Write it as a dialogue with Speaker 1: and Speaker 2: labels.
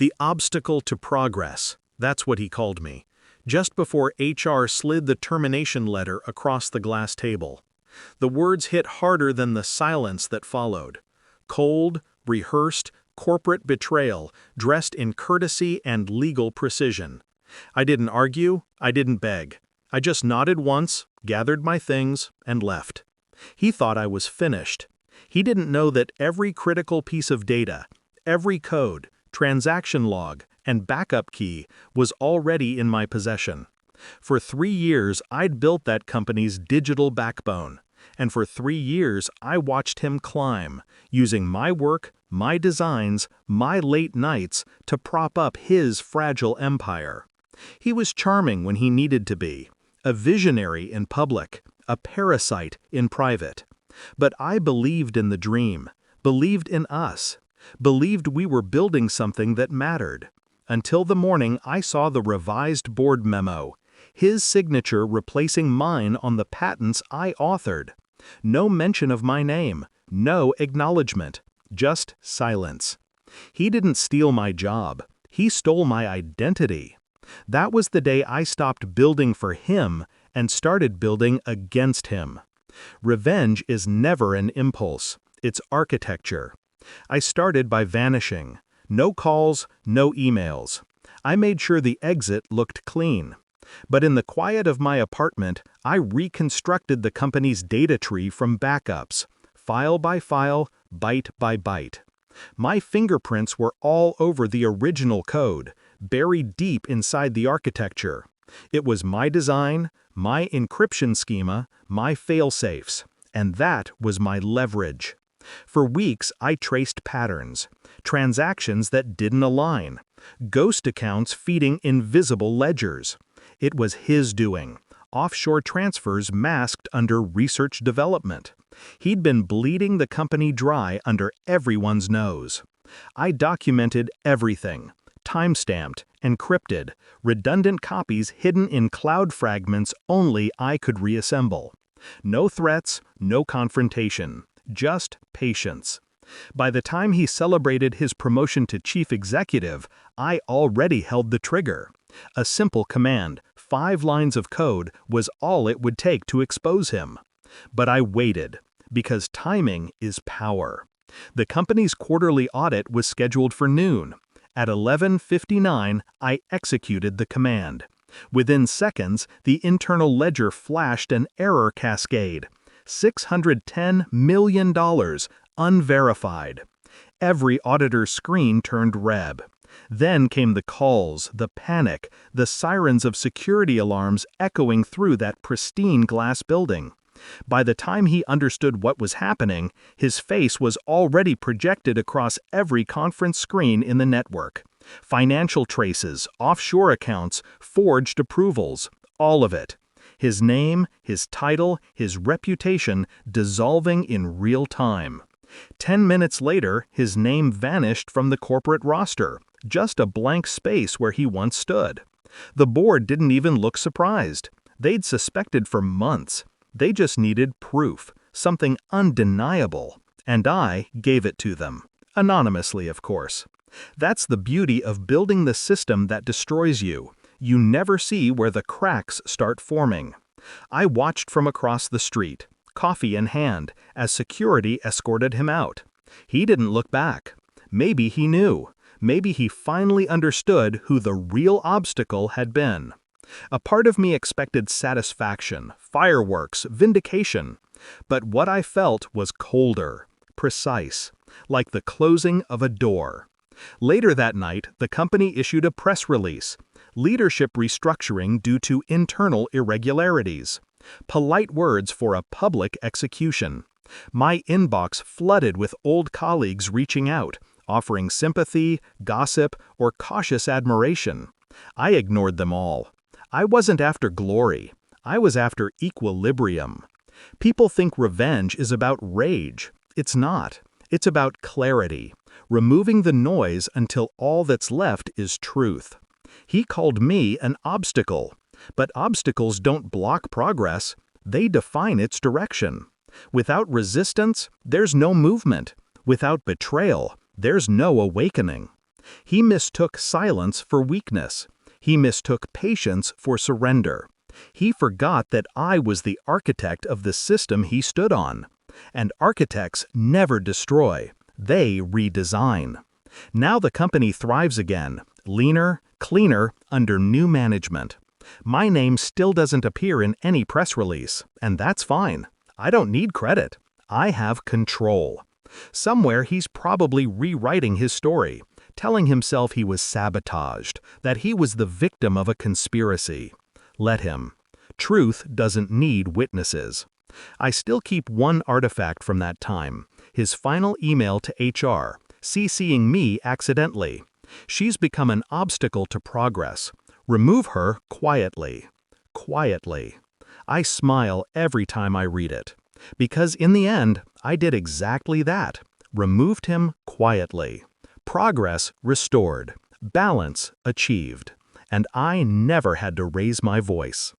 Speaker 1: The obstacle to progress, that's what he called me, just before HR slid the termination letter across the glass table. The words hit harder than the silence that followed. Cold, rehearsed, corporate betrayal dressed in courtesy and legal precision. I didn't argue, I didn't beg. I just nodded once, gathered my things, and left. He thought I was finished. He didn't know that every critical piece of data, every code, transaction log, and backup key was already in my possession. For 3 years, I'd built that company's digital backbone. And for 3 years, I watched him climb, using my work, my designs, my late nights to prop up his fragile empire. He was charming when he needed to be, a visionary in public, a parasite in private. But I believed in the dream, believed in us, believed we were building something that mattered. Until the morning I saw the revised board memo, his signature replacing mine on the patents I authored. No mention of my name, no acknowledgement, just silence. He didn't steal my job, he stole my identity. That was the day I stopped building for him and started building against him. Revenge is never an impulse, it's architecture. I started by vanishing. No calls, no emails. I made sure the exit looked clean. But in the quiet of my apartment, I reconstructed the company's data tree from backups, file by file, byte by byte. My fingerprints were all over the original code, buried deep inside the architecture. It was my design, my encryption schema, my fail-safes, and that was my leverage. For weeks, I traced patterns, transactions that didn't align, ghost accounts feeding invisible ledgers. It was his doing, offshore transfers masked under research development. He'd been bleeding the company dry under everyone's nose. I documented everything, time-stamped, encrypted, redundant copies hidden in cloud fragments only I could reassemble. No threats, no confrontation, just patience. By the time he celebrated his promotion to chief executive, I already held the trigger. A simple command, 5 lines of code, was all it would take to expose him. But I waited, because timing is power. The company's quarterly audit was scheduled for noon. At 11:59, I executed the command. Within seconds, the internal ledger flashed an error cascade. $610 million, unverified. Every auditor's screen turned red. Then came the calls, the panic, the sirens of security alarms echoing through that pristine glass building. By the time he understood what was happening, his face was already projected across every conference screen in the network. Financial traces, offshore accounts, forged approvals, all of it. His name, his title, his reputation dissolving in real time. 10 minutes later, his name vanished from the corporate roster, just a blank space where he once stood. The board didn't even look surprised. They'd suspected for months. They just needed proof, something undeniable, and I gave it to them. Anonymously, of course. That's the beauty of building the system that destroys you. You never see where the cracks start forming. I watched from across the street, coffee in hand, as security escorted him out. He didn't look back. Maybe he knew. Maybe he finally understood who the real obstacle had been. A part of me expected satisfaction, fireworks, vindication. But what I felt was colder, precise, like the closing of a door. Later that night, the company issued a press release. Leadership restructuring due to internal irregularities. Polite words for a public execution. My inbox flooded with old colleagues reaching out, offering sympathy, gossip, or cautious admiration. I ignored them all. I wasn't after glory. I was after equilibrium. People think revenge is about rage. It's not. It's about clarity, removing the noise until all that's left is truth. He called me an obstacle, but obstacles don't block progress. They define its direction. Without resistance, there's no movement. Without betrayal, there's no awakening. He mistook silence for weakness. He mistook patience for surrender. He forgot that I was the architect of the system he stood on. And architects never destroy, they redesign. Now the company thrives again, leaner, cleaner, under new management. My name still doesn't appear in any press release, and that's fine. I don't need credit. I have control. Somewhere he's probably rewriting his story, telling himself he was sabotaged, that he was the victim of a conspiracy. Let him. Truth doesn't need witnesses. I still keep one artifact from that time, his final email to HR, CCing me accidentally. She's become an obstacle to progress. Remove her quietly. Quietly. I smile every time I read it. Because in the end, I did exactly that. Removed him quietly. Progress restored. Balance achieved. And I never had to raise my voice.